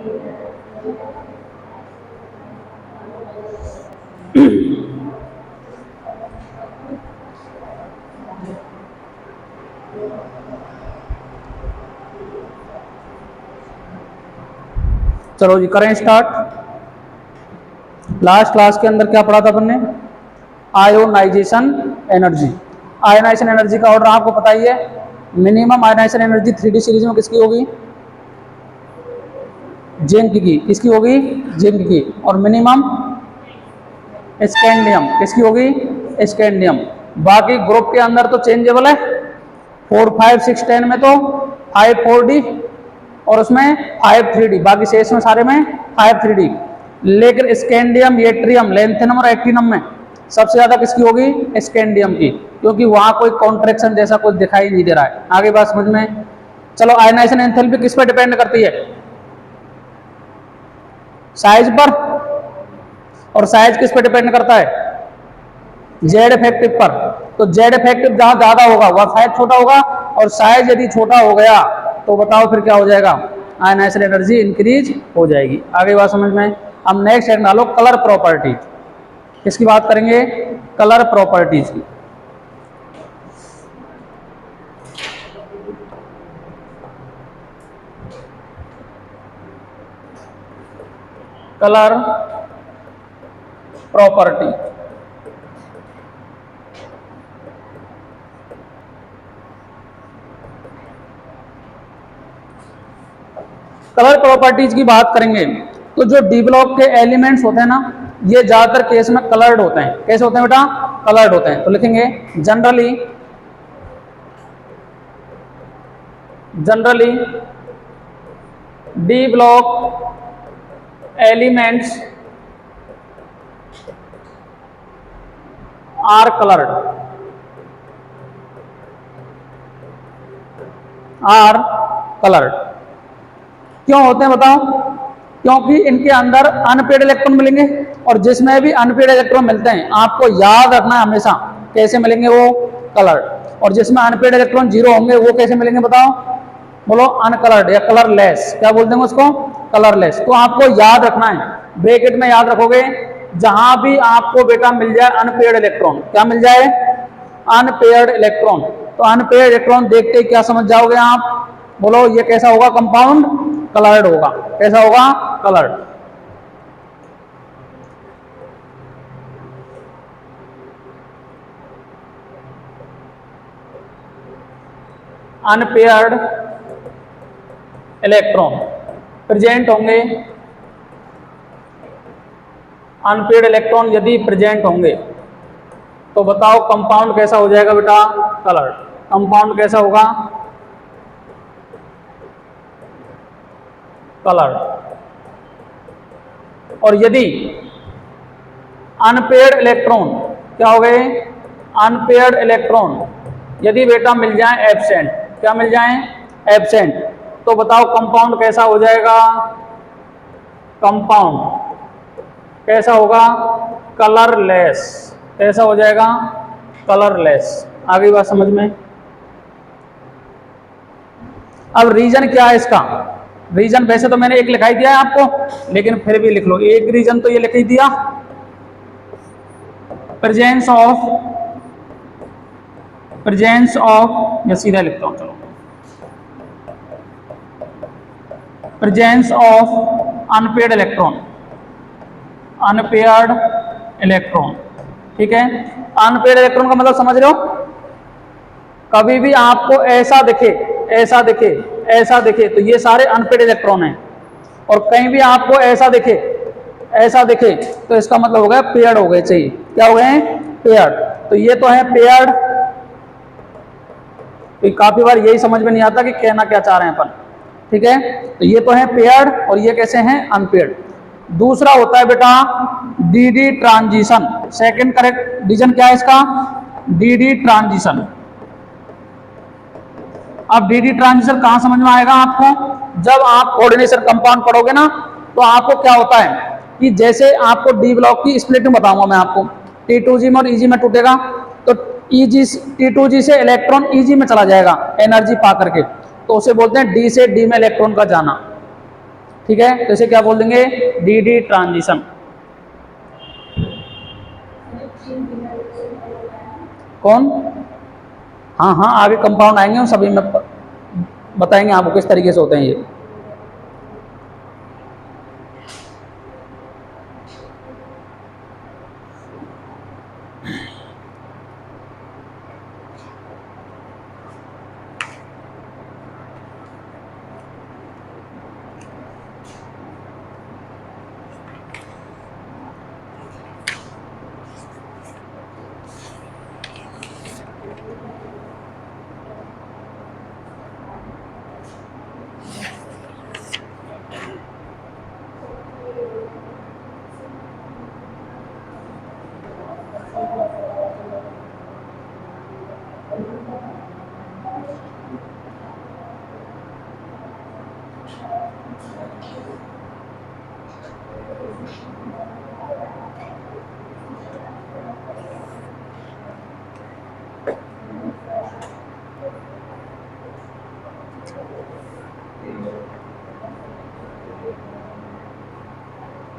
चलो जी करें start. Last class के अंदर क्या पढ़ा था अपन ने? Ionisation energy. आयोनाइजेशन एनर्जी का ऑर्डर आपको पता ही है। Minimum ionisation energy 3D series में किसकी होगी? जिंक की। किसकी होगी? जिंक की। और मिनिमम स्कैंडियम। किसकी होगी? स्कैंडियम। बाकी ग्रुप के अंदर तो चेंजेबल है, 4, 5, 6, 10 में तो 5 4D और उसमें 5 3D, बाकी शेष में सारे में 5 3D। लेकिन स्कैंडियम, येट्रियम, लैंथेनम और एक्टिनम में सबसे ज्यादा किसकी होगी? स्कैंडियम की, क्योंकि वहां कोई कॉन्ट्रैक्शन जैसा कुछ दिखाई नहीं दे रहा है। आगे बात समझ में? चलो आयनाइजेशन एंथैल्पी किस पर डिपेंड करती है? साइज पर। और साइज किस पर डिपेंड करता है? जेड इफेक्टिव पर। तो जेड इफेक्टिव जहां ज्यादा होगा वह साइज छोटा होगा, और साइज यदि छोटा हो गया तो बताओ फिर क्या हो जाएगा? आयनाइजेशन एनर्जी इंक्रीज हो जाएगी। आगे बात समझ में? अब नेक्स्ट एक डालो कलर प्रॉपर्टीज। किसकी बात करेंगे? कलर प्रॉपर्टीज की। Colour property. कलर प्रॉपर्टीज की बात करेंगे तो जो डी ब्लॉक के एलिमेंट्स होते हैं ना, ये ज्यादातर केस में कलर्ड होते हैं। कैसे होते हैं बेटा? कलर्ड होते हैं। तो लिखेंगे generally D block elements are coloured. क्यों होते हैं बताओ? क्योंकि इनके अंदर अनपेड इलेक्ट्रॉन मिलेंगे, और जिसमें भी अनपेड इलेक्ट्रॉन मिलते हैं आपको याद रखना है हमेशा, कैसे मिलेंगे वो? कलर्ड। और जिसमें अनपेड इलेक्ट्रॉन 0 होंगे वो कैसे मिलेंगे बताओ? बोलो अनकलर्ड या कलरलेस। क्या बोल देंगे उसको? कलरलेस। तो आपको याद रखना है, ब्रैकेट में याद रखोगे, जहां भी आपको बेटा मिल जाए अनपेड इलेक्ट्रॉन। क्या मिल जाए? Unpaired electron. तो अनपेड इलेक्ट्रॉन देखते ही क्या समझ जाओगे आप? बोलो ये कैसा होगा? कंपाउंड कलर्ड होगा। कैसा होगा? कलर्ड। अनपेयर्ड इलेक्ट्रॉन प्रेजेंट होंगे, अनपेयर्ड इलेक्ट्रॉन यदि प्रेजेंट होंगे तो बताओ कंपाउंड कैसा हो जाएगा बेटा? कलर्ड। कंपाउंड कैसा होगा? कलर्ड। और यदि अनपेयर्ड इलेक्ट्रॉन क्या हो गए? अनपेयर्ड इलेक्ट्रॉन यदि बेटा मिल जाए एब्सेंट। क्या मिल जाए? एब्सेंट। तो बताओ कंपाउंड कैसा हो जाएगा? कंपाउंड कैसा होगा? कलरलेस। कैसा हो जाएगा? कलरलेस। आगे बात समझ में? अब रीजन क्या है इसका? रीजन वैसे तो मैंने एक लिखाई दिया है आपको, लेकिन फिर भी लिख लो। एक रीजन तो ये लिख ही दिया, प्रेजेंस ऑफ, या सीधा लिखता हूं चलो, presence of unpaired electron. Unpaired electron, ठीक है। अनपेयर्ड इलेक्ट्रॉन का मतलब समझ रहे हो? कभी भी आपको ऐसा दिखे, ऐसा दिखे, ऐसा दिखे तो ये सारे अनपेयर्ड इलेक्ट्रॉन हैं, और कहीं भी आपको ऐसा दिखे, ऐसा दिखे तो इसका मतलब हो गया पेयर्ड हो गए चाहिए। क्या हो गए? पेयर्ड। तो ये तो है पेयर्ड। तो काफी बार यही समझ में नहीं आता कि कहना क्या चाह रहे हैं अपन, ठीक है। तो ये तो है पेयर्ड, और ये कैसे हैं? अनपेयर्ड। दूसरा होता है बेटा d d transition. Second correct reason क्या है इसका? D d transition. अब डीडी ट्रांजिशन कहां समझ में आएगा आपको? जब आप कोऑर्डिनेशन कंपाउंड पढ़ोगे ना, तो आपको क्या होता है कि जैसे आपको डी ब्लॉक की स्प्लिटिंग बताऊंगा मैं आपको, T2G में और EG में टूटेगा, तो EG T2G से इलेक्ट्रॉन EG में चला जाएगा एनर्जी पा करके, तो उसे बोलते हैं डी से डी में इलेक्ट्रॉन का जाना। ठीक है, तो इसे क्या बोल देंगे, डी ट्रांजिशन। कौन? हाँ हाँ, आगे कंपाउंड आएंगे, हम सभी में बताएंगे आपको किस तरीके से होते हैं ये।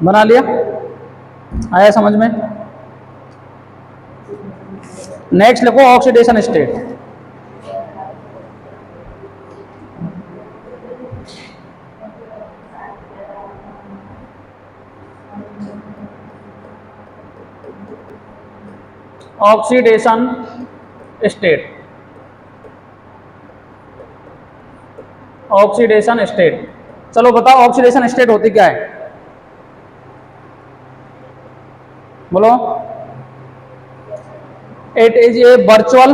बना लिया? आया समझ में? नेक्स्ट लिखो oxidation state. Oxidation state, oxidation state. चलो बताओ ऑक्सीडेशन स्टेट होती क्या है, बोलो। इट इज ए वर्चुअल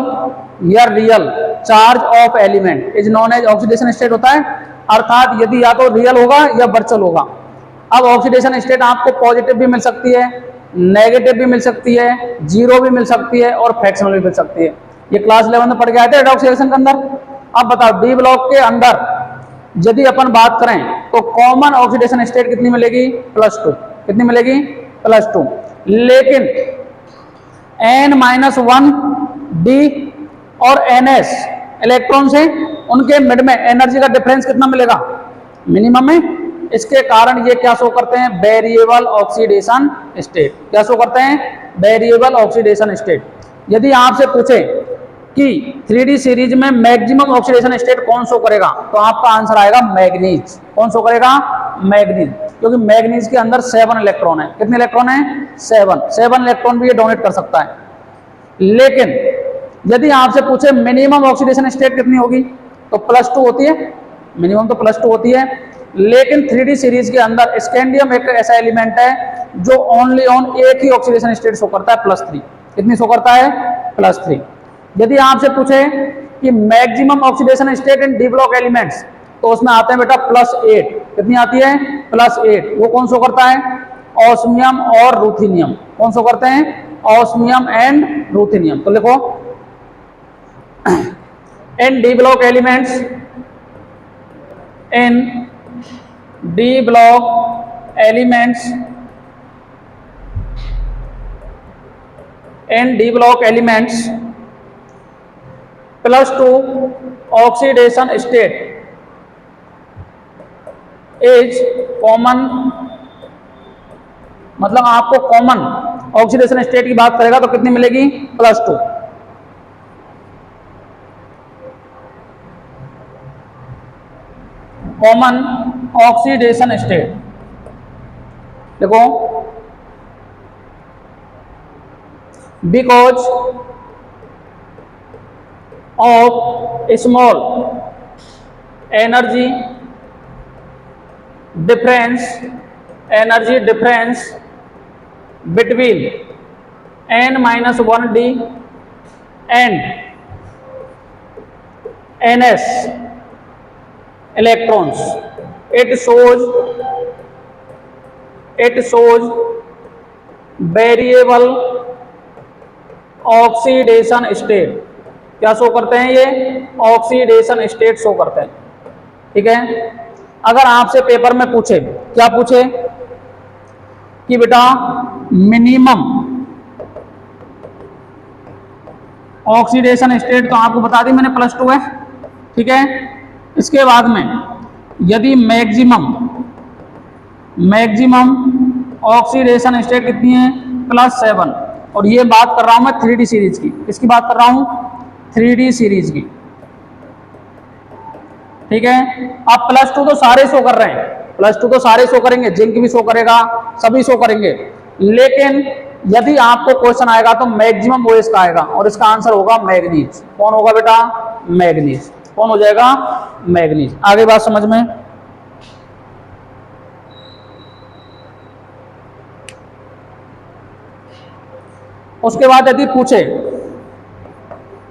या real charge of element is known as oxidation state होता है, अर्थात यदि या तो रियल होगा या वर्चुअल होगा। अब ऑक्सीडेशन स्टेट आपको पॉजिटिव भी मिल सकती है, नेगेटिव भी मिल सकती है, जीरो भी मिल सकती है और फ्रैक्शनल भी मिल सकती है। ये क्लास 11 में पढ़ के आए थे ऑक्सीडेशन के अंदर। अब बताओ डी ब्लॉक के अंदर यदि अपन बात करें तो कॉमन ऑक्सीडेशन स्टेट कितनी मिलेगी, +2। कितनी मिलेगी, +2। लेकिन n-1 d और ns इलेक्ट्रॉन से उनके मिड में एनर्जी का डिफरेंस कितना मिलेगा, मिनिमम में। इसके कारण ये क्या शो करते हैं, वेरिएबल ऑक्सीडेशन स्टेट। क्या शो करते हैं, वेरिएबल ऑक्सीडेशन स्टेट। यदि आपसे पूछे कि 3D सीरीज में मैक्सिमम ऑक्सीडेशन स्टेट कौन शो करेगा, तो आपका आंसर आएगा मैग्नीज। कौन शो करेगा, मैग्नीज, क्योंकि मैग्नीज के अंदर 7 इलेक्ट्रॉन है। कितने इलेक्ट्रॉन है, 7 इलेक्ट्रॉन भी ये डोनेट कर सकता है। लेकिन यदि आपसे पूछे मिनिमम ऑक्सीडेशन स्टेट कितनी होगी, तो +2 होती है, मिनिमम तो +2 होती है। लेकिन 3D सीरीज के अंदर स्कैंडियम एक ऐसा एलिमेंट है जो ओनली ऑन एक ही ऑक्सीडेशन स्टेट शो करता है, +3। कितनी शो करता है, +3। यदि आपसे पूछे कि maximum oxidation state in D block elements, तो उसमें आते हैं बेटा +8। कितनी आती है, +8। वो कौन शो करता है, ऑस्मियम और रूथेनियम। कौन शो करते हैं, ऑस्मियम एंड रूथेनियम। तो लिखो in D block elements, in D block elements, in D block elements +2 oxidation state is common. मतलब आपको कॉमन ऑक्सीडेशन स्टेट की बात करेगा तो कितनी मिलेगी, +2। कॉमन ऑक्सीडेशन स्टेट देखो, because of small energy difference between n-1d and ns electrons, it shows variable oxidation state. क्या शो करते हैं ये, ऑक्सीडेशन स्टेट शो करते हैं। ठीक है, अगर आपसे पेपर में पूछे, क्या पूछे कि बेटा मिनिमम ऑक्सीडेशन स्टेट, तो आपको बता दी मैंने +2 है। ठीक है, इसके बाद में यदि मैक्सिमम मैक्सिमम ऑक्सीडेशन स्टेट कितनी है, +7। और ये बात कर रहा हूं मैं 3D सीरीज की। किसकी बात कर रहा हूं, 3D सीरीज की। ठीक है, अब +2 तो सारे शो कर रहे हैं, +2 तो सारे शो करेंगे, जिंक भी शो करेगा, सभी शो करेंगे। लेकिन यदि आपको क्वेश्चन आएगा तो मैक्सिमम ओएस का आएगा और इसका आंसर होगा मैग्नीज। कौन होगा बेटा, मैग्नीज। कौन हो जाएगा, मैग्नीज। आगे बात समझ में। उसके बाद यदि पूछे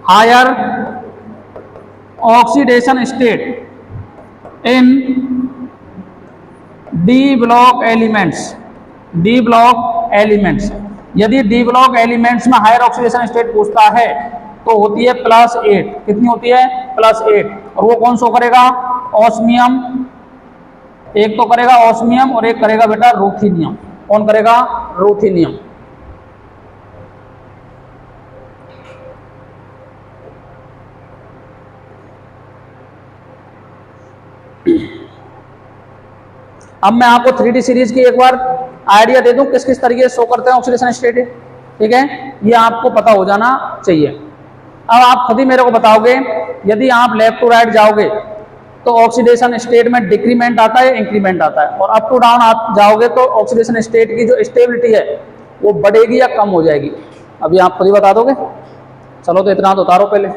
higher oxidation state in D block elements, D block elements, यदि डी ब्लॉक एलिमेंट्स में हायर ऑक्सीडेशन स्टेट पूछता है तो होती है +8। कितनी होती है, +8। और वो कौन सो करेगा, ऑस्मियम। एक तो करेगा ऑस्मियम और एक करेगा बेटा रूथीनियम। कौन करेगा, रूथीनियम। अब मैं आपको 3D सीरीज की एक बार आइडिया दे दूं किस किस तरीके से शो करते हैं ऑक्सीडेशन स्टेट। ठीक है, ये आपको पता हो जाना चाहिए। अब आप खुद ही मेरे को बताओगे, यदि आप लेफ्ट टू राइट जाओगे तो ऑक्सीडेशन स्टेट में डिक्रीमेंट आता है, इंक्रीमेंट आता है, और अप टू डाउन आप जाओगे तो ऑक्सीडेशन स्टेट की जो स्टेबिलिटी है वो बढ़ेगी या कम हो जाएगी। अभी आप खुद ही बता दोगे। चलो तो इतना तो उतारो पहले।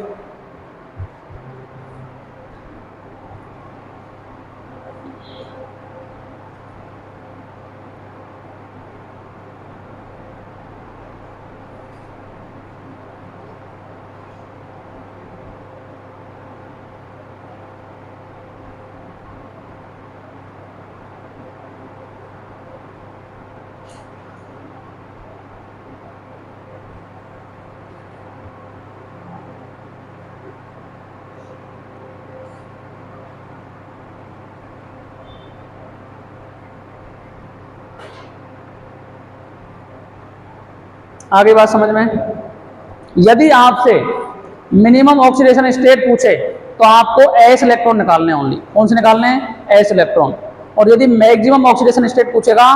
आगे बात समझ में। यदि आपसे मिनिमम ऑक्सीडेशन स्टेट पूछे तो आपको s इलेक्ट्रॉन निकालने, ओनली कौन से निकालने हैं, s इलेक्ट्रॉन। और यदि मैक्सिमम ऑक्सीडेशन स्टेट पूछेगा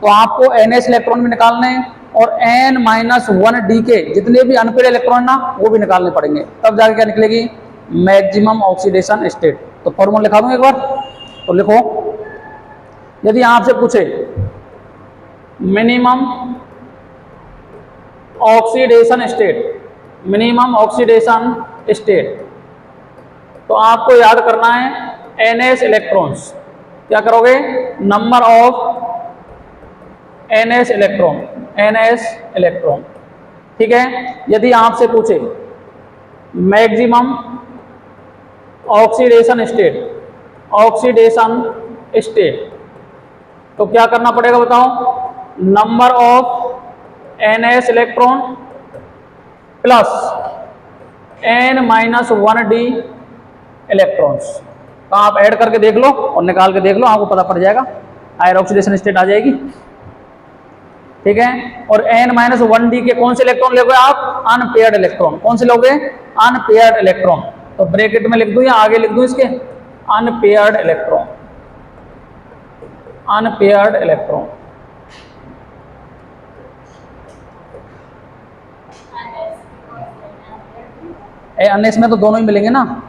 तो आपको ns इलेक्ट्रॉन भी निकालने और n-1d के जितने भी अनपेड इलेक्ट्रॉन ना वो भी निकालने पड़ेंगे, तब जाके क्या निकलेगी, मैक्सिमम ऑक्सीडेशन स्टेट। तो फॉर्मूला लिखा दूं एक बार, तो लिखो। यदि आपसे पूछे minimum oxidation state, minimum oxidation state, तो आपको याद करना है ns इलेक्ट्रॉन्स। क्या करोगे, number of ns electron, ns electron. ठीक है, यदि आपसे पूछे maximum oxidation state, oxidation state, तो क्या करना पड़ेगा बताओ, number of ns electron plus n-1d electrons. तो आप ऐड करके देख लो और निकाल के देख लो, आपको पता पड़ जाएगा, हायर ऑक्सीडेशन स्टेट आ जाएगी। ठीक है, और n-1d के कौन से इलेक्ट्रॉन लोगे आप, अनपेयर्ड इलेक्ट्रॉन। कौन से लोगे, अनपेयर्ड इलेक्ट्रॉन। तो ब्रैकेट में लिख दूं या आगे लिख दूं इसके, unpaired electron, unpaired electron. NS में तो दोनों ही मिलेंगे ना,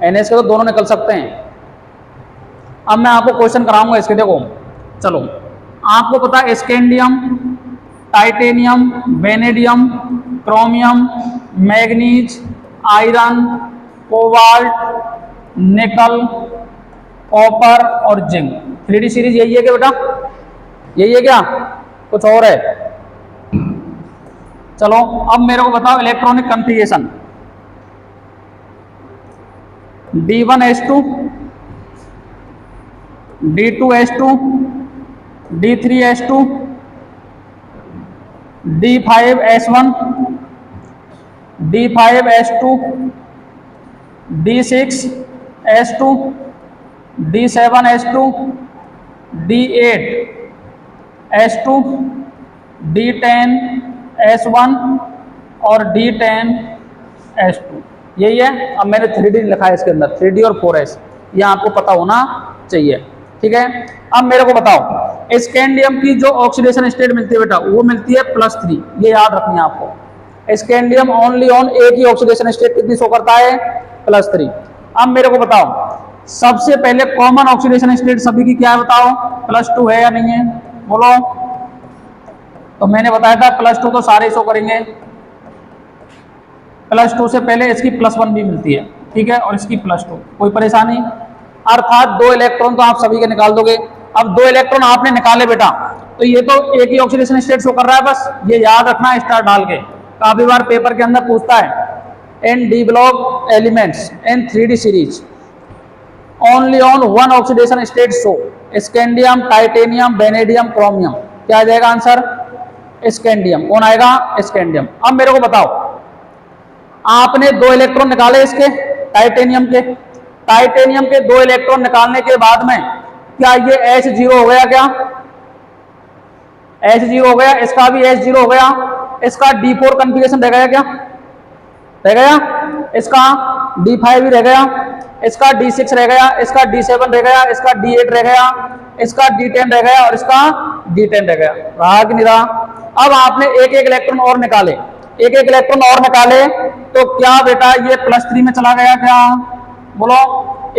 एनएस के तो दोनों निकल सकते हैं। अब मैं आपको क्वेश्चन कराऊंगा इसके, देखो चलो। आपको पता है scandium, titanium, vanadium, chromium, manganese, iron, cobalt, निकल, कॉपर और जिंक। 3D सीरीज यही है क्या बेटा, यही है क्या, कुछ और है? चलो अब मेरे को बताओ electronic configuration. D1s2, D2s2, D3s2, D5s1, D5s2, D6s2, D7s2, D8s2, D10s1 और D10s2। यही है। अब मैंने 3D लिखा है इसके अंदर, 3D और 4s, ये आपको पता होना चाहिए। ठीक है, अब मेरे को बताओ स्कैंडियम की जो ऑक्सीडेशन स्टेट मिलती है बेटा वो मिलती है +3, ये याद रखनी है आपको। स्कैंडियम ओनली ऑन एक ही ऑक्सीडेशन स्टेट कितनी शो करता है, +3। अब मेरे को बताओ सबसे पहले कॉमन ऑक्सीडेशन स्टेट सभी की क्या है बताओ, +2 है या नहीं है, बोलो। तो मैंने बताया था +2 तो सारे शो करेंगे, +2 से पहले इसकी +1 भी मिलती है, ठीक है, और इसकी +2, कोई परेशानी। अर्थात 2 इलेक्ट्रॉन तो आप सभी के निकाल दोगे। अब 2 इलेक्ट्रॉन आपने निकाले बेटा, तो ये तो एक ही ऑक्सीडेशन स्टेट शो कर रहा है, बस ये याद रखना स्टार डाल के। काफी बार पेपर के अंदर पूछता है, in D block elements in 3D series only on 1 oxidation state show, scandium, titanium, vanadium, chromium. क्या आ जाएगा आंसर, स्कैंडियम। कौन आएगा, स्कैंडियम। अब मेरे को बताओ आपने 2 इलेक्ट्रॉन निकाले इसके टाइटेनियम के, टाइटेनियम के 2 इलेक्ट्रॉन निकालने के बाद में क्या ये H0 हो गया, क्या H0 हो गया, इसका भी H0 हो गया, इसका D4 कन्फिगरेशन रह गया, क्या रह गया, इसका D5 भी रह गया, इसका D6 रह गया, इसका D7 रह गया, इसका D8 रह गया, इसका D10 रह गया और इसका D10 रह गया। रहा कि नहीं रहा। अब आपने एक एक इलेक्ट्रॉन और निकाले, एक एक इलेक्ट्रॉन और निकाले, तो क्या बेटा ये +3 में चला गया, क्या बोलो।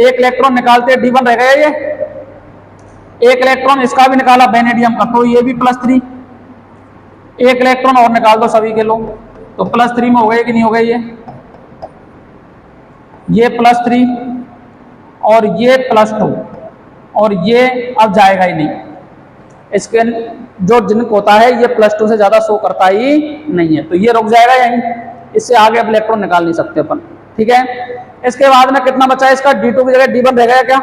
एक इलेक्ट्रॉन निकालते D1 रह गया, ये एक इलेक्ट्रॉन इसका भी निकाला वेनेडियम का, तो ये भी +3। एक इलेक्ट्रॉन और निकाल दो सभी के लोग, तो +3 में हो गए कि नहीं हो गए, ये +3 और ये +2 और ये अब जाएगा ही नहीं, इसके जो जिंक होता है ये +2 से ज्यादा शो करता ही नहीं है, तो ये रुक जाएगा यहीं, इससे आगे अब इलेक्ट्रॉन निकाल नहीं सकते अपन, ठीक है। इसके बाद में कितना बचा है, इसका D2 की जगह D1 रह गया, क्या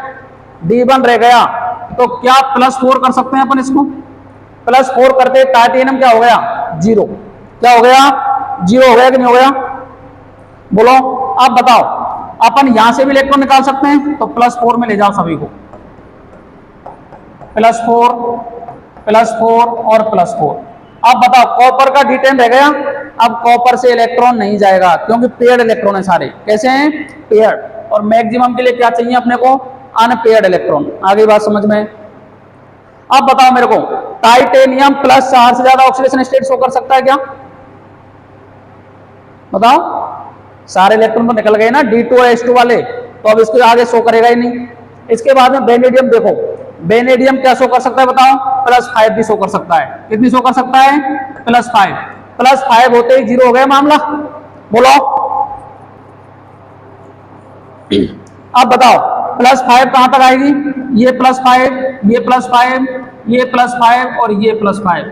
D1 रह गया, तो क्या +4 कर सकते हैं अपन इसको, +4 करते टाइटेनियम क्या हो गया 0, क्या हो गया 0 हो गया कि नहीं हो गया, बोलो। अब बताओ अपन यहां से भी इलेक्ट्रॉन निकाल सकते हैं, तो +4 में ले जाओ सभी को, +4 +4 और +4। अब बताओ कॉपर का D10 रह गया, अब कॉपर से इलेक्ट्रॉन नहीं जाएगा क्योंकि पेयर्ड इलेक्ट्रॉन है सारे, कैसे हैं पेयर्ड, और मैक्सिमम के लिए क्या चाहिए अपने को, अनपेयर्ड इलेक्ट्रॉन। आगे बात समझ में। अब बताओ मेरे को टाइटेनियम +4 से ज्यादा ऑक्सीडेशन स्टेट शो कर सकता है क्या, बताओ। सारे इलेक्ट्रॉन तो निकल गए ना D2 और H2 वाले, तो अब इसके आगे शो करेगा ही नहीं। इसके बाद में वेनेडियम देखो, वेनेडियम क्या शो कर सकता है बताओ, +5 भी शो कर सकता है, कितनी शो कर सकता है, +5। +5 होते ही 0 हो गया मामला, बोलो। अब बताओ +5 कहां तक आएगी, ये +5, ये +5, ये +5 और ये +5।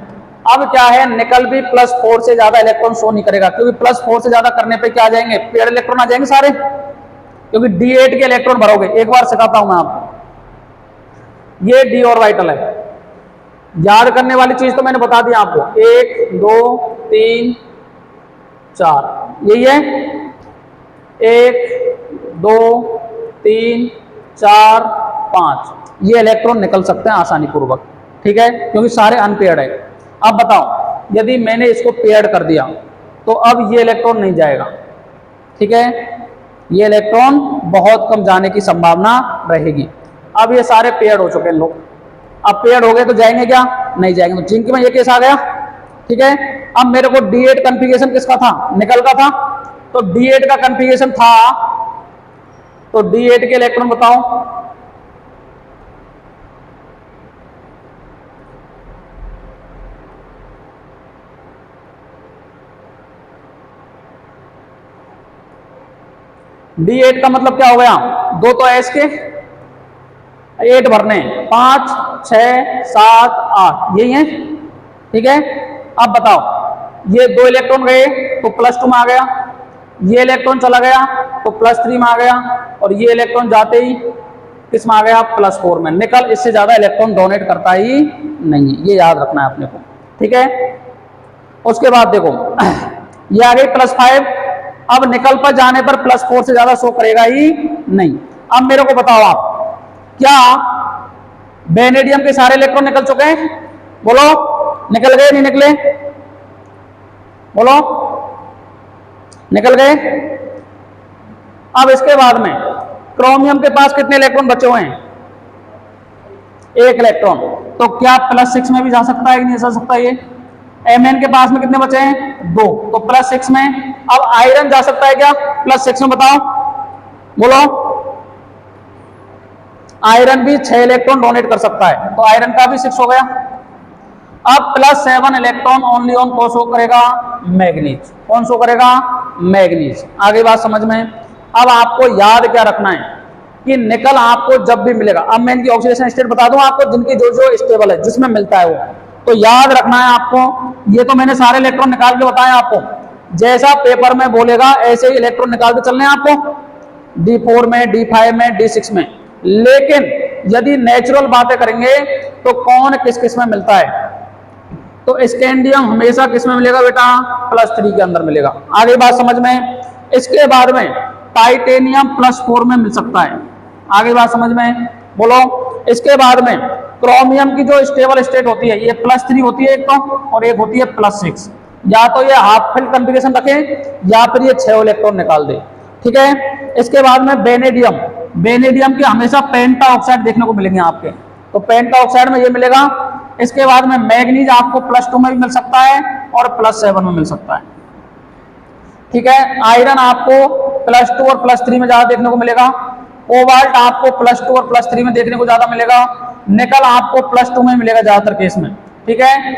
अब क्या है, निकल भी +4 से ज्यादा इलेक्ट्रॉन शो नहीं करेगा, क्योंकि +4 से ज्यादा करने पे क्या आ जाएंगे, पेयर्ड इलेक्ट्रॉन आ जाएंगे सारे, क्योंकि D8 के इलेक्ट्रॉन भरोगे। एक बार सिखाता हूं मैं आपको, ये D ऑर्बिटल है, याद करने वाली चीज तो मैंने बता दिया आपको, 1 2 3 4 यही है, 1 2 3 4 5 ये इलेक्ट्रॉन निकल सकते हैं आसानी पूर्वक, ठीक है, क्योंकि सारे अनपेयर्ड है। अब बताओ यदि मैंने इसको पेयर्ड कर दिया तो अब ये इलेक्ट्रॉन नहीं जाएगा, ठीक है, ये इलेक्ट्रॉन बहुत कम जाने की संभावना रहेगी। अब ये सारे पेयर्ड हो चुके हैं लोग, अब पेयर्ड हो गए तो जाएंगे क्या, नहीं जाएंगे। तो जिंक में ये केस आ गया, ठीक है। अब मेरे को D8 कन्फिगरेशन किसका था, निकल का था, तो D8 का कन्फिगरेशन था, तो D8 के इलेक्ट्रॉन बताओ, D8 का मतलब क्या हो गया, 2 तो S के 8 भरने, 5 6 7 8 यही है, ठीक है। अब बताओ ये 2 इलेक्ट्रॉन गए तो +2 में आ गया, ये इलेक्ट्रॉन चला गया तो +3 में आ गया, और ये इलेक्ट्रॉन जाते ही किस में आ गया, +4 में। निकल इससे ज्यादा इलेक्ट्रॉन डोनेट करता ही नहीं, ये याद रखना है अपने को, ठीक है। उसके बाद देखो ये आ गई +5, अब निकल पर जाने पर +4 से ज्यादा शो करेगा ही नहीं। अब मेरे को बताओ आप, क्या वेनेडियम के सारे इलेक्ट्रॉन निकल चुके हैं, बोलो, निकल गए नहीं निकले, बोलो, निकल गए। अब इसके बाद में क्रोमियम के पास कितने इलेक्ट्रॉन बचे हुए हैं, एक इलेक्ट्रॉन। तो क्या +6 में भी जा सकता है कि नहीं जा सकता? ये Mn के पास में कितने बचे हैं? 2, तो +6 में। अब आयरन जा सकता है क्या +6 में? बताओ, बोलो। आयरन भी 6 इलेक्ट्रॉन डोनेट कर सकता है, तो आयरन का भी 6 हो गया। अब +7 इलेक्ट्रॉन ओनली ऑन कौन शो करेगा? मैग्नीज। कौन शो करेगा? मैग्नीज। आगे बात समझ में। अब आपको याद क्या रखना है कि निकल आपको जब भी मिलेगा, अब मैं इनकी ऑक्सीडेशन स्टेट बता दूं आपको, जिनकी जो जो स्टेबल है, जिसमें मिलता है वो, तो याद रखना है आपको। ये तो मैंने सारे इलेक्ट्रॉन निकाल के बताए आपको, जैसा पेपर में बोलेगा ऐसे ही इलेक्ट्रॉन निकाल के चलने हैं आपको, D4 में, D5 में, D6 में। लेकिन यदि नेचुरल बातें करेंगे तो कौन किस किस में मिलता है, तो स्कैंडियम हमेशा किस में मिलेगा बेटा? +3 के अंदर मिलेगा। आगे बात समझ में। इसके बाद में टाइटेनियम +4 में मिल सकता है। आगे बात समझ में, बोलो। इसके बाद में क्रोमियम की जो स्टेबल स्टेट होती है, ये +3 होती है एक तो, और एक होती है +6। या तो ये हाफ फिल्ड कॉन्फ़िगरेशन रखे या फिर ये 6 इलेक्ट्रॉन निकाल दे, ठीक है। इसके बाद में बेनेडियम, बेनेडियम के हमेशा पेंटा ऑक्साइड देखने को मिलेंगे आपके, तो पेंटा ऑक्साइड में ये मिलेगा। इसके बाद में मैग्नीज आपको +2 में भी मिल सकता है और +7 में मिल सकता है, ठीक है। आयरन आपको +2 और +3 में ज्यादा देखने को मिलेगा। कोबाल्ट आपको +2 और +3 में देखने को ज्यादा मिलेगा। निकल आपको +2 में मिलेगा ज्यादातर केस में, ठीक है।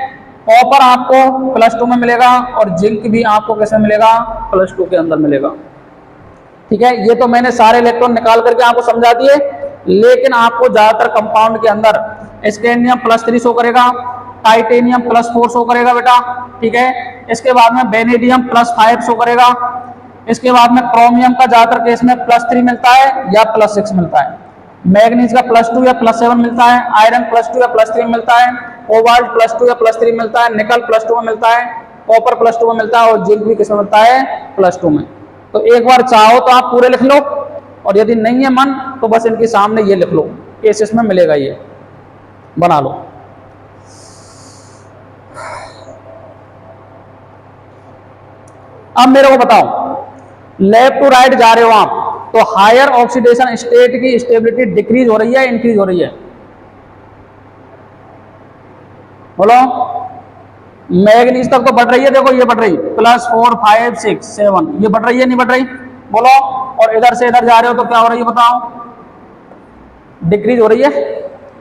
कॉपर आपको +2 में मिलेगा और जिंक भी आपको कैसे मिलेगा? +2 के अंदर मिलेगा, ठीक है। ये तो मैंने सारे इलेक्ट्रॉन निकाल करके आपको समझा दिए, लेकिन आपको ज्यादातर कंपाउंड के अंदर स्कैंडियम +3 शो करेगा, टाइटेनियम +4 शो करेगा बेटा, ठीक है। इसके बाद में बेनेडियम +5 शो करेगा। इसके बाद में क्रोमियम का ज्यादातर केस में +3 मिलता है या +6 मिलता है। मैग्नीज का +2 या +7 मिलता है। आयरन +2 या +3 मिलता है। कोबाल्ट +2 या +3 मिलता है। निकल +2 में मिलता है। कॉपर +2 में मिलता है और जिंक भी किसमें मिलता है? +2 में। तो एक बार चाहो तो आप पूरे लिख लो, और यदि नहीं है मन तो बस इनके सामने ये लिख लो, केसेस में मिलेगा, ये बना लो। अब मेरे को बताओ, लेफ्ट टू राइट जा रहे हो आप, तो हायर ऑक्सीडेशन स्टेट की स्टेबिलिटी डिक्रीज हो रही है, इंक्रीज हो रही है? बोलो। मैग्नीज तक तो बढ़ रही है, देखो ये बढ़ रही, +4, 5, 6, 7, ये बढ़ रही है नहीं बढ़ रही? बोलो। और इधर से इधर जा रहे हो तो क्या हो रही है बताओ? डिक्रीज हो रही है।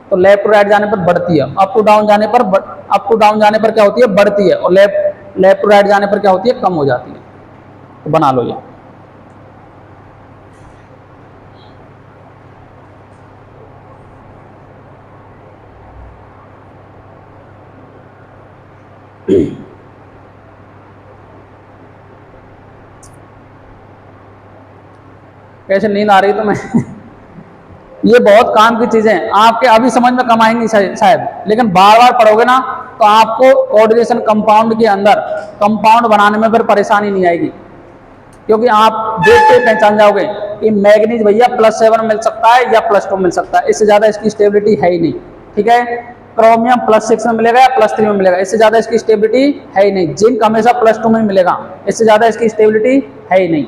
तो लेफ्ट टू राइट जाने पर बढ़ती है, अप टू डाउन जाने पर अप टू डाउन जाने पर क्या होती है? बढ़ती है। और लेफ्ट टू राइट जाने पर क्या होती है? कम हो जाती है। तो बना लो ये। कैसे नींद आ रही तो मैं ये बहुत काम की चीजें हैं, आपके अभी समझ में कम आएंगी शायद, लेकिन बार बार पढ़ोगे ना तो आपको कोऑर्डिनेशन कंपाउंड के अंदर कंपाउंड बनाने में फिर परेशानी नहीं आएगी, क्योंकि आप देख के पहचान जाओगे कि मैग्नीज भैया +7 मिल सकता है या +2 मिल सकता है, इससे ज्यादा इसकी स्टेबिलिटी है ही नहीं, ठीक है। क्रोमियम +6 में मिलेगा या +3 में मिलेगा, इससे ज्यादा इसकी स्टेबिलिटी है ही नहीं। जिंक हमेशा +2 में मिलेगा, इससे ज्यादा इसकी स्टेबिलिटी है ही नहीं।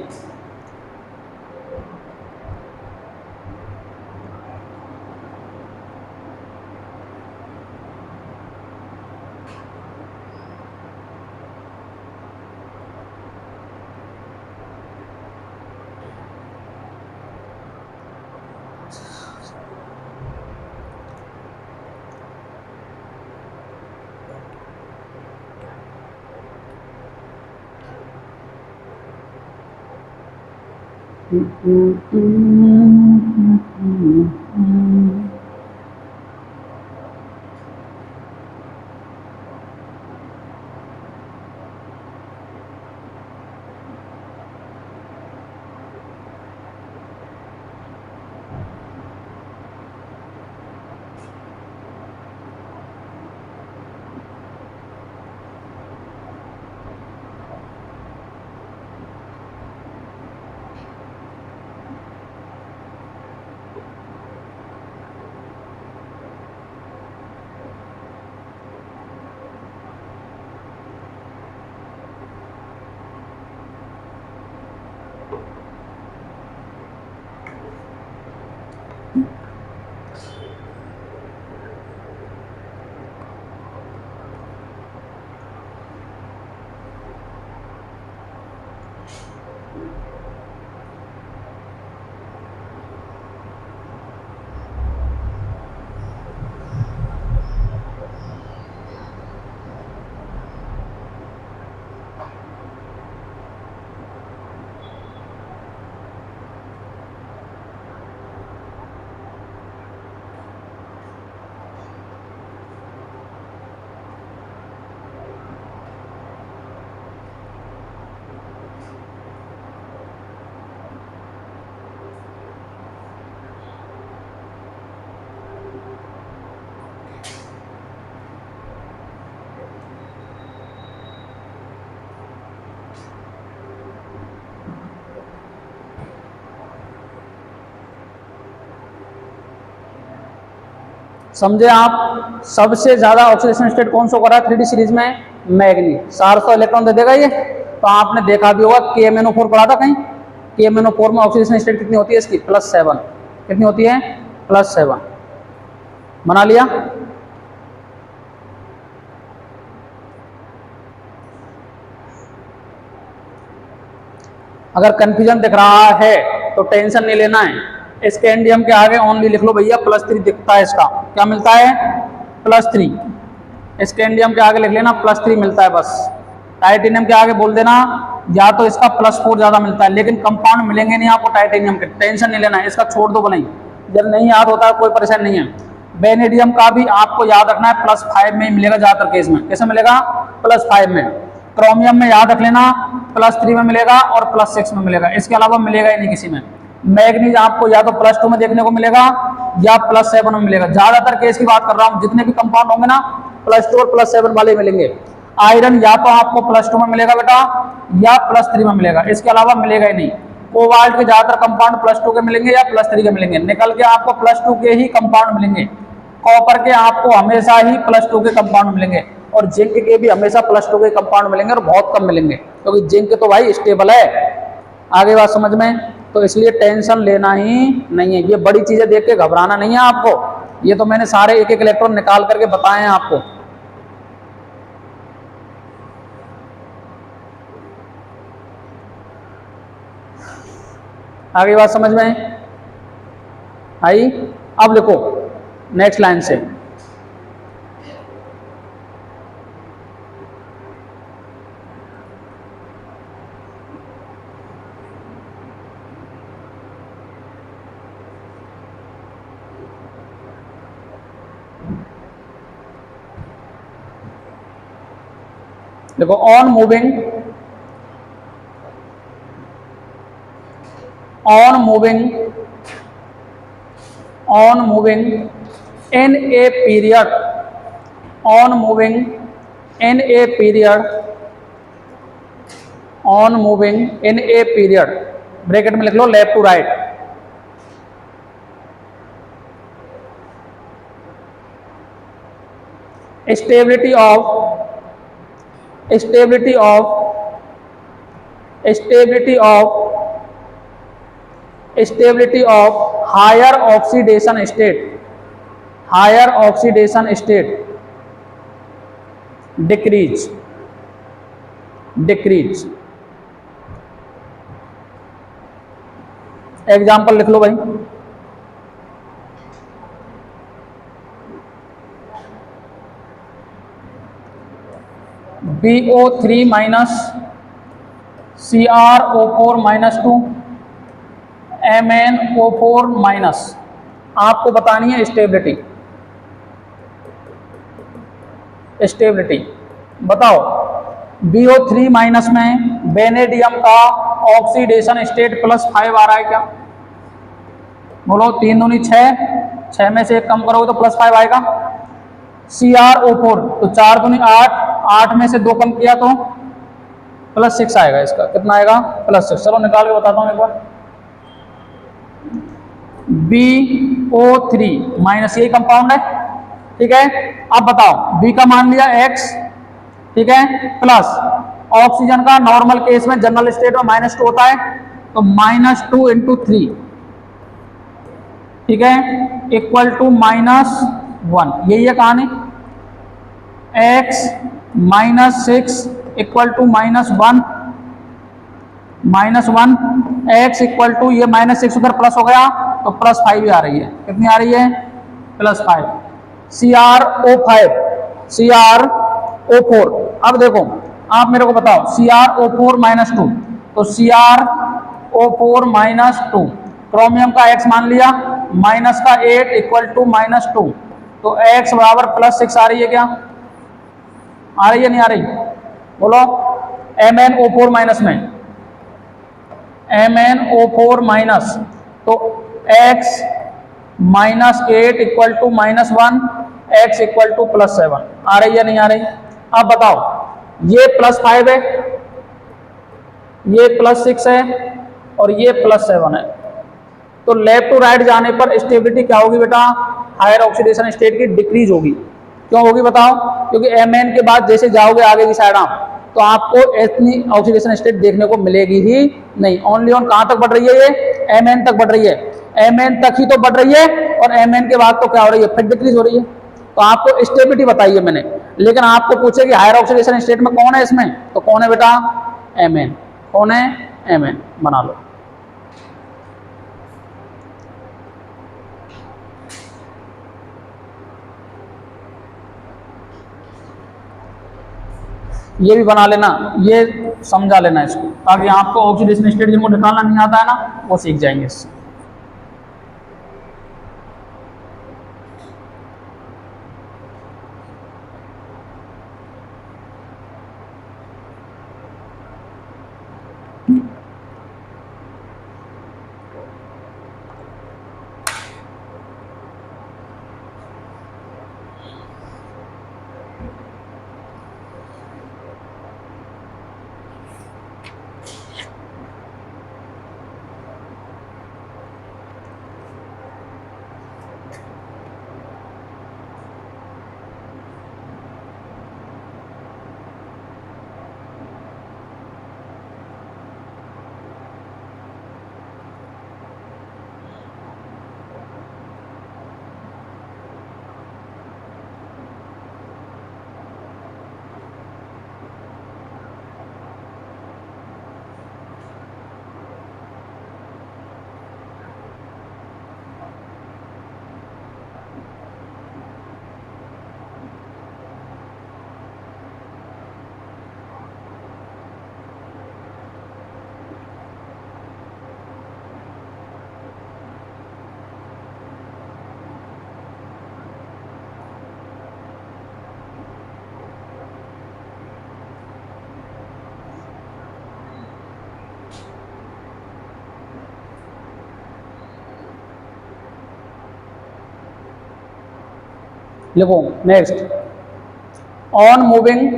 समझे आप? सबसे ज्यादा ऑक्सीडेशन स्टेट कौन सा करा है 3D सीरीज में? मैग्नी। 400 इलेक्ट्रॉन दे देगा ये। तो आपने देखा भी होगा KMnO4 पढ़ा था कहीं। KMnO4 में ऑक्सीडेशन स्टेट कितनी होती है इसकी? +7। कितनी होती है? +7। बना लिया? अगर कंफ्यूजन दिख रहा है तो टेंशन नहीं लेना है। स्कैंडियम के आगे ओनली लिख लो भैया +3 दिखता है इसका। क्या मिलता है? +3। स्कैंडियम के आगे लिख लेना +3 मिलता है बस। टाइटेनियम के आगे बोल देना या तो इसका +4 ज्यादा मिलता है, लेकिन कंपाउंड मिलेंगे नहीं आपको टाइटेनियम के। टेंशन नहीं लेना है, इसका छोड़ दो भले ही, जब नहीं याद होता है कोई परेशानी नहीं है। वेनेडियम का भी आपको याद रखना है +5 में ही मिलेगा ज्यादातर केस में। कैसे मिलेगा? +5 में। क्रोमियम में याद रख लेना +3 में मिलेगा और +6 में मिलेगा, इसके अलावा मिलेगा ही नहीं किसी में। मैग्नीज आपको या तो +2 में देखने को मिलेगा या +7 में मिलेगा। ज्यादातर केस की बात कर रहा हूं, जितने भी कंपाउंड होंगे ना +2 और +7 वाले मिलेंगे। आयरन या तो आपको +2 में मिलेगा बेटा या +3 में मिलेगा, इसके अलावा मिलेगा ही नहीं। कोबाल्ट के ज्यादातर कंपाउंड +2 के मिलेंगे या +3 के मिलेंगे। निकल के आपको +2 के ही कंपाउंड मिलेंगे। कॉपर के आपको हमेशा ही +2 के कंपाउंड मिलेंगे और जिंक के भी हमेशा +2 के कंपाउंड मिलेंगे और बहुत कम मिलेंगे, क्योंकि जिंक तो भाई स्टेबल है। आगे बात समझ में? तो इसलिए टेंशन लेना ही नहीं है। ये बड़ी चीजें देख के घबराना नहीं है आपको। ये तो मैंने सारे एक एक इलेक्ट्रॉन निकाल करके बताए हैं आपको। आगे बात समझ में आई? अब लिखो नेक्स्ट लाइन से। देखो on moving in a period bracket में लिख लो left to right. Stability of higher oxidation state decrease. Example लिख लो भाई। BO3 minus CrO4 -2 MnO4 minus. आपको बतानी है स्टेबिलिटी। बताओ BO3 माइनस में वेनेडियम का ऑक्सीडेशन स्टेट +5 आ रहा है क्या? बोलो 3 दूनी 6, 6 में से 1 कम करोगे तो +5 आएगा। CrO4 तो 4 दूनी 8, 8 में से 2 कम किया तो +6 आएगा। इसका कितना आएगा? +6। चलो निकाल के बताता हूं एक बार। BO3 माइनस यही कंपाउंड है, ठीक है। अब बताओ B का मान लिया X, ठीक है, प्लस ऑक्सीजन का नॉर्मल केस में जनरल स्टेट में -2 होता है, तो -2 × 3, ठीक है, इक्वल टू -1। यही है कहानी। X -6 equal to -1 X equal to ये -6 उधर प्लस हो गया तो +5 भी आ रही है। कितनी आ रही है? +5। CrO4। अब देखो आप मेरे को बताओ CrO4 -2, तो CrO4 -2 क्रोमियम का X मान लिया माइनस का 8 इक्वल टू -2, तो X बराबर +6 आ रही है क्या? आ रही है नहीं आ रही? बोलो। MnO4 माइनस में MnO4 माइनस, तो X -8 equal to -1 X equal to +7 आ रही है नहीं आ रही? अब बताओ ये +5 है, ये +6 है और ये +7 है। तो लेफ्ट टू राइट जाने पर स्टेबिलिटी क्या होगी बेटा, हायर ऑक्सीडेशन स्टेट की डिक्रीज होगी। क्यों होगी बताओ, क्योंकि Mn के बाद जैसे जाओगे आगे की साइड आप, तो आपको इतनी ऑक्सीडेशन स्टेट देखने को मिलेगी ही नहीं। ओनली ऑन कहां तक बढ़ रही है, ये Mn तक बढ़ रही है, Mn तक ही तो बढ़ रही है, और Mn के बाद तो क्या हो रही है, फिर डिक्रीज हो रही है। तो आपको स्टेबिलिटी बताई है मैंने, लेकिन आपको पूछे कि हायर ऑक्सीडेशन स्टेट में कौन है इसमें, तो कौन है बेटा, Mn। कौन है, Mn, बना लो। ये भी बना लेना, ये समझा लेना इसको, ताकि आपको ऑक्सीडेशन स्टेट जिनको निकालना नहीं आता है ना, वो सीख जाएंगे इससे। लिखो next, on moving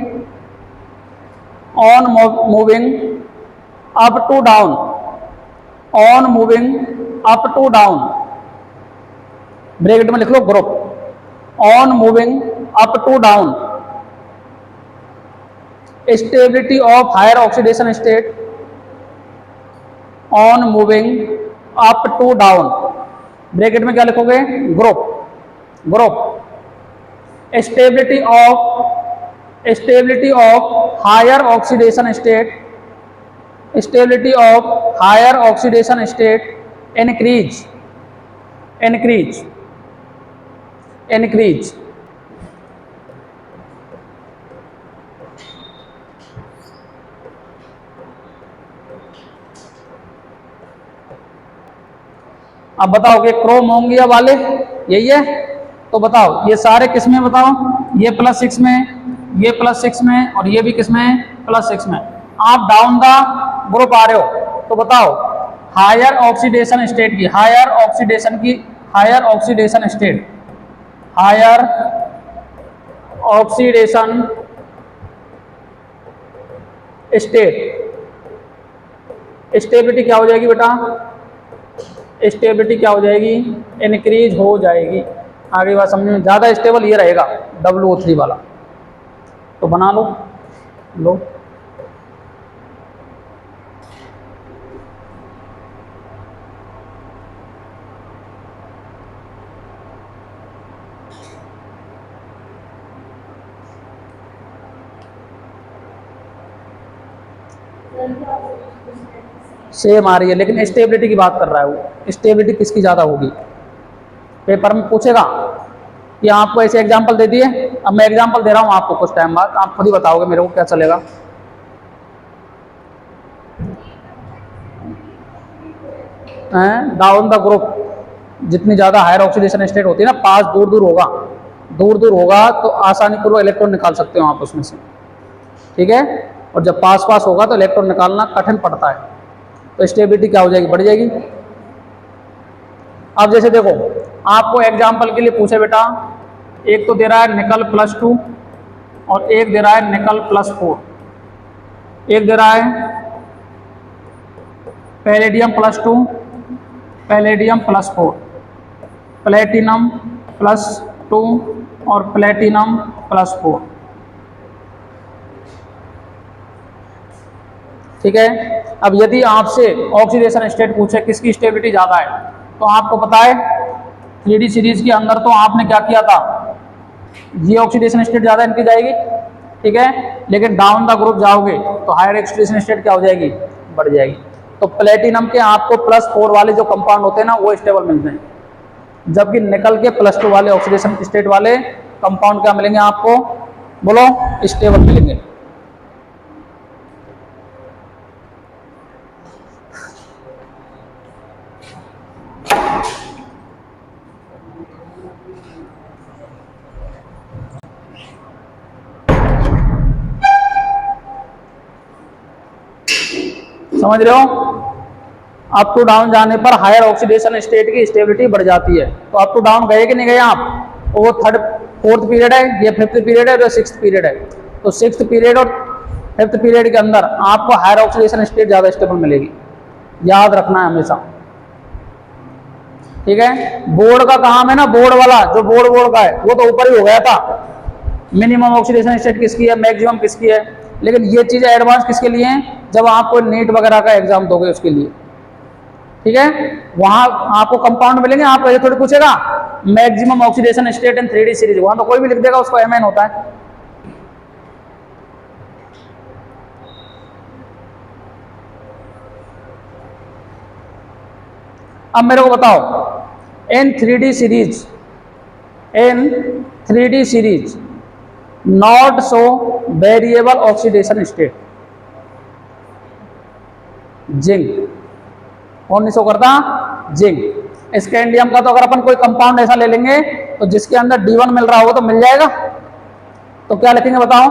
up to down, on moving up to down, bracket में लिख लो group, on moving up to down, stability of higher oxidation state, on moving up to down, bracket में क्या लिखोगे, group, group, stability of higher oxidation state, stability of higher oxidation state increase, increase, increase, अब बताओ कि क्रोमोंगिया वाले यही है, तो बताओ ये सारे किस में, बताओ ये +6 में, ये +6 में, और ये भी किस में, +6 में। आप डाउन द ग्रुप आ रहे हो, तो बताओ हायर ऑक्सीडेशन स्टेट की, हायर ऑक्सीडेशन की, higher oxidation state, higher oxidation state, stability क्या हो जाएगी बेटा, स्टेबिलिटी क्या हो जाएगी, इंक्रीज हो जाएगी। आगे बात समझ में, ज़्यादा स्टेबल ये रहेगा WO3 वाला, तो बना लो, लो सेम आ रही है, लेकिन स्टेबिलिटी की बात कर रहा है वो, स्टेबिलिटी किसकी ज़्यादा होगी, पेपर में पूछेगा कि आपको ऐसे एग्जांपल दे दिए। अब मैं एग्जांपल दे रहा हूँ आपको, कुछ टाइम बाद आप खुद ही बताओगे मेरे को क्या चलेगा। डाउन द ग्रुप, जितनी ज़्यादा हायर ऑक्सीडेशन स्टेट होती है ना, पास दूर दूर होगा, दूर दूर होगा तो आसानी पूर्वक इलेक्ट्रॉन निकाल सकते हो आप उसमें से, ठीक है। और जब पास पास होगा तो इलेक्ट्रॉन निकालना कठिन पड़ता है, तो स्टेबिलिटी क्या हो जाएगी, बढ़ जाएगी। अब जैसे देखो, आपको एग्जाम्पल के लिए पूछे बेटा, एक तो दे रहा है निकल +2 और एक दे रहा है निकल +4, एक दे रहा है पैलेडियम +2, पैलेडियम +4, प्लेटिनम +2 और प्लेटिनम +4। ठीक है। अब यदि आपसे ऑक्सीडेशन स्टेट पूछे किसकी स्टेबिलिटी ज़्यादा है, तो आपको पता है 3D सीरीज के अंदर तो आपने क्या किया था, ये ऑक्सीडेशन स्टेट ज़्यादा इनकी जाएगी, ठीक है। लेकिन डाउन द ग्रुप जाओगे तो हायर ऑक्सीडेशन स्टेट क्या हो जाएगी, बढ़ जाएगी। तो प्लेटिनम के आपको +4 वाले जो कंपाउंड होते हैं ना वो स्टेबल मिलते हैं, जबकि निकल के +2 वाले ऑक्सीडेशन स्टेट वाले कंपाउंड क्या मिलेंगे आपको, बोलो, स्टेबल मिलेंगे। समझ रहे हो। अप टू डाउन जाने पर हायर ऑक्सीडेशन स्टेट की स्टेबिलिटी बढ़ जाती है। तो अप टू डाउन गए कि नहीं गए आप, तो वो 4th पीरियड है, ये 5th पीरियड है, तो 6th पीरियड है। तो 6th पीरियड और 5th पीरियड के अंदर आपको हायर ऑक्सीडेशन स्टेट ज़्यादा स्टेबल मिलेगी, याद रखना है हमेशा, ठीक है। बोर्ड का काम है ना, बोर्ड वाला जो बोर्ड का है वो तो ऊपर ही हो गया था, मिनिमम ऑक्सीडेशन स्टेट किसकी है, मैक्सिमम किसकी है। लेकिन ये चीज़ें एडवांस किसके लिए हैं, जब आप कोई नीट वगैरह का एग्जाम दोगे उसके लिए, ठीक है। वहां आपको कंपाउंड मिलेंगे, आपको ये थोड़ी पूछेगा मैक्सिमम ऑक्सीडेशन स्टेट इन 3D सीरीज, वहां तो कोई भी लिख देगा, उसको MN होता है। अब मेरे को बताओ, इन 3D series not show variable oxidation state, zinc कौन नहीं शो करता, जिंक। स्कैंडियम का तो अगर अपन कोई कंपाउंड ऐसा ले लेंगे तो जिसके अंदर D1 मिल रहा होगा तो मिल जाएगा, तो क्या लिखेंगे बताओ।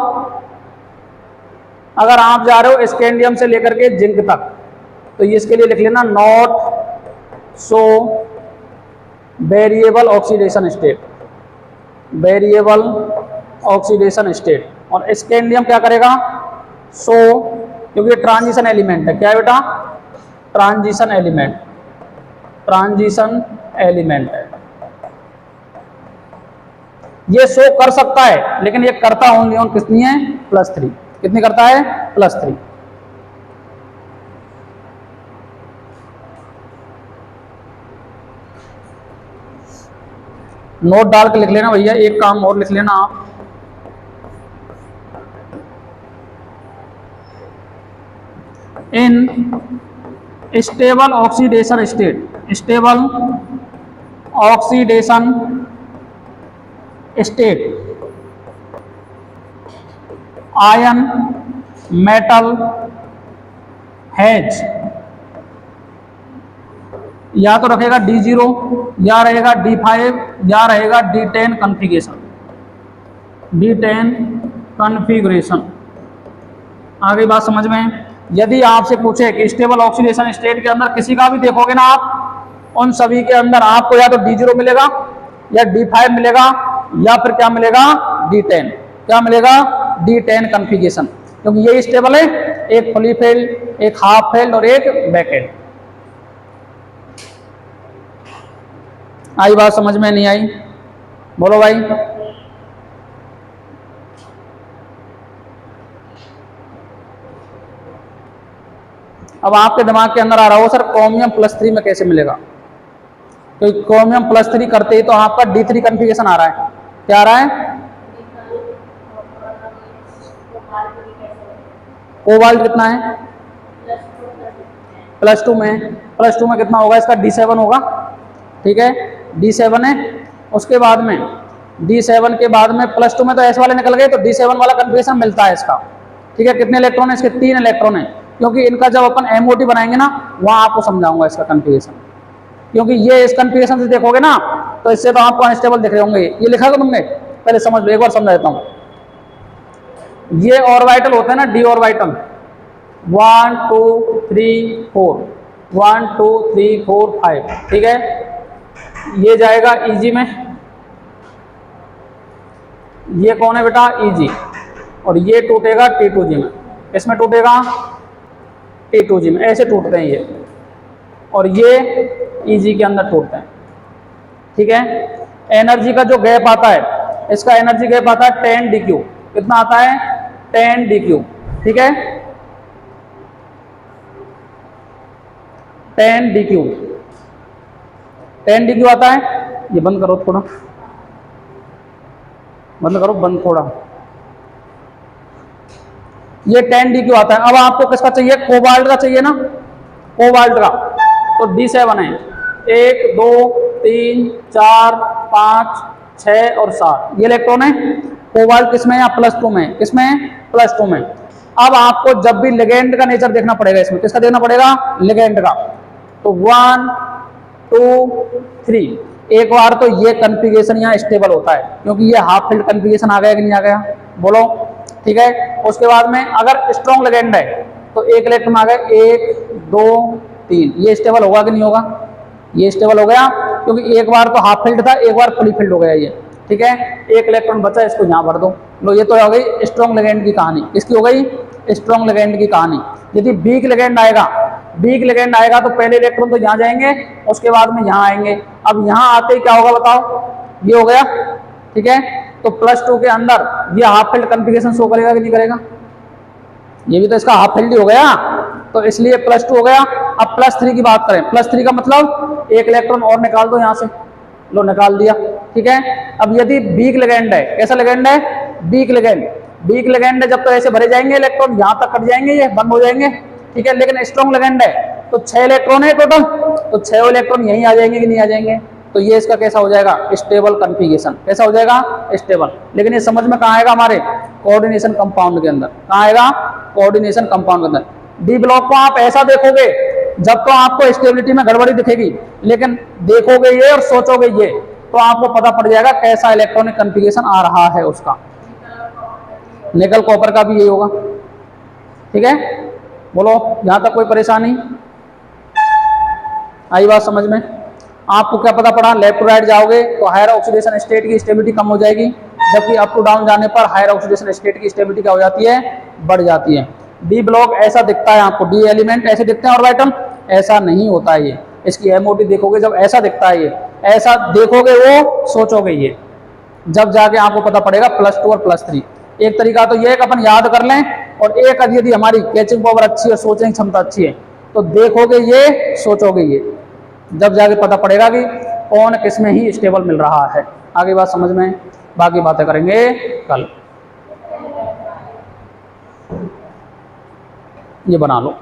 अगर आप जा रहे हो स्कैंडियम से लेकर के जिंक तक, तो ये इसके लिए लिख लेना not show variable oxidation state, variable oxidation state. और स्कैंडियम क्या करेगा, शो, क्योंकि ये ट्रांजिशन एलिमेंट है। क्या है बेटा, ट्रांजिशन एलिमेंट, ट्रांजिशन एलिमेंट है। ये शो कर सकता है, लेकिन ये करता ओनली ऑन कितनी है, +3। कितनी करता है, +3। नोट डाल के लिख लेना भैया, एक काम और लिख लेना आप, in stable oxidation state, stable oxidation state ion metal has या तो रखेगा D0 या रहेगा D5 या रहेगा D10 कॉन्फ़िगरेशन, D10 कॉन्फ़िगरेशन। आ गई बात समझ में। यदि आपसे पूछे कि स्टेबल ऑक्सीडेशन स्टेट के अंदर किसी का भी देखोगे ना आप, उन सभी के अंदर आपको या तो D0 मिलेगा या D5 मिलेगा या फिर क्या मिलेगा, D10। क्या मिलेगा, D10 कॉन्फ़िगरेशन, क्योंकि ये स्टेबल है, एक फुली फेल्ड, एक हाफ फेल्ड और एक बैकेड। आई बात समझ में, नहीं आई, बोलो भाई। अब आपके दिमाग के अंदर आ रहा हो सर क्रोमियम +3 में कैसे मिलेगा, तो क्रोमियम +3 करते ही तो आपका D3 कॉन्फ़िगरेशन आ रहा है। क्या आ रहा है, कोबाल्ट कितना है, +2 में, +2 में कितना होगा इसका, D7 होगा, ठीक है, D7 है। उसके बाद में D7 के बाद में +2 में तो S वाले निकल गए, तो D7 वाला कॉन्फ़िगरेशन मिलता है इसका, ठीक है। कितने इलेक्ट्रॉन है इसके, 3 इलेक्ट्रॉन है, क्योंकि इनका जब अपन MOT बनाएंगे ना वहाँ आपको समझाऊंगा इसका कॉन्फ़िगरेशन, क्योंकि ये इस कॉन्फ़िगरेशन से देखोगे ना तो इससे तो आपको अनस्टेबल दिख रहे होंगे। ये लिखा था तुमने, पहले समझ लो, एक बार समझा देता हूँ। ये ऑर्बिटल होते हैं ना, D ऑर्बिटल, 1 2 3 4, 1 2 3 4 5, ठीक है। ये जाएगा EG में, ये कौन है बेटा, EG, और ये टूटेगा T2G में। इसमें टूटेगा T2G में, ऐसे टूटते हैं ये। और ये Eg के अंदर छोड़ते हैं, ठीक है। एनर्जी का जो गैप आता है, इसका एनर्जी गैप आता है 10 dq। कितना आता है? 10 dq, ठीक है, 10 dq, 10 dq आता है। ये बंद करो थोड़ा, बंद करो, बंद थोड़ा। ये 10 dq आता है। अब आपको किसका चाहिए? कोबाल्ट का चाहिए ना, कोबाल्ट का। तो D7 है, 1 2 3 4 5 6 और 7 ये इलेक्ट्रॉन है। कोबाल्ट किसमें है? +2 में। किसमें है? +2 में। अब आपको जब भी लिगेंड का नेचर देखना पड़ेगा, इसमें किसका देखना पड़ेगा? लिगेंड का। तो 1 2 3, एक बार तो ये कन्फिगरेशन यहाँ स्टेबल होता है, क्योंकि ये हाफ फील्ड कन्फिगरेशन आ गया कि नहीं आ गया? बोलो, ठीक है। उसके बाद में अगर स्ट्रॉन्ग लिगेंड है तो एक इलेक्ट्रॉन आ गए, 1 2 3, ये स्टेबल होगा कि नहीं होगा? ये स्टेबल हो गया, क्योंकि एक बार तो हाफ फील्ड था, एक बार फुली फील्ड हो गया ये, ठीक है। एक इलेक्ट्रॉन बचा, इसको यहाँ भर दो। लो, ये तो हो गई स्ट्रॉन्ग लिगेंड की कहानी। इसकी हो गई स्ट्रॉन्ग लिगेंड की कहानी। यदि वीक लिगेंड आएगा, वीक लिगेंड आएगा तो पहले इलेक्ट्रॉन तो यहाँ जाएंगे, उसके बाद में यहाँ आएंगे। अब यहाँ आते ही क्या होगा बताओ? ये हो गया, ठीक है। तो +2 के अंदर ये हाफ फील्ड कन्फिगरेशन शो करेगा कि नहीं करेगा? ये भी तो इसका हाफ फील्ड ही हो गया, तो इसलिए +2 हो गया। अब +3 की बात करें, +3 का मतलब एक इलेक्ट्रॉन और निकाल दो यहाँ से। लो, निकाल दिया, ठीक है। अब यदि वीक लिगेंड है, कैसा लिगेंड है? Week ligand. वीक लिगेंड है, जब तो ऐसे भरे जाएंगे इलेक्ट्रॉन, यहाँ तक कट जाएंगे, ये बंद हो जाएंगे, ठीक है। लेकिन स्ट्रॉन्ग लिगेंड है तो 6 इलेक्ट्रॉन है टोटल, तो 6 इलेक्ट्रॉन यहीं आ जाएंगे कि नहीं आ जाएंगे? तो ये इसका कैसा हो जाएगा? Stable configuration. कैसा हो जाएगा? स्टेबल। लेकिन ये समझ में कहाँ आएगा? हमारे कोऑर्डिनेशन कंपाउंड के अंदर। कहाँ आएगा? कोऑर्डिनेशन कंपाउंड के अंदर। डी ब्लॉक को आप ऐसा देखोगे, जब तो आपको स्टेबिलिटी में गड़बड़ी दिखेगी, लेकिन देखोगे ये और सोचोगे ये, तो आपको पता पड़ जाएगा कैसा इलेक्ट्रॉनिक कन्फिगरेशन आ रहा है उसका। निकल कॉपर का भी यही होगा, ठीक है। बोलो, यहां तक कोई परेशानी आई? बात समझ में? आपको क्या पता पड़ा? लेफ्ट टू राइट जाओगे तो हायर ऑक्सीडेशन स्टेट की स्टेबिलिटी कम हो जाएगी, जबकि अप टू डाउन जाने पर हायर ऑक्सीडेशन स्टेट की स्टेबिलिटी क्या हो जाती है? बढ़ जाती है। डी ब्लॉक ऐसा दिखता है आपको, डी एलिमेंट ऐसे दिखते हैं ऑर्बिटल, ऐसा नहीं होता है ये। इसकी एमओटी देखोगे जब, ऐसा दिखता है ये, ऐसा देखोगे वो सोचोगे ये, जब जाके आपको पता पड़ेगा +2 और +3। एक तरीका तो ये है कि अपन याद कर लें, और एक यदि हमारी कैचिंग पावर अच्छी है, सोचने की क्षमता अच्छी है, तो देखोगे ये, सोचोगे ये, जब जाके पता पड़ेगा कि कौन किसमें ही स्टेबल मिल रहा है। आगे बात समझ में? बाकी बातें करेंगे कल। ये बना लो।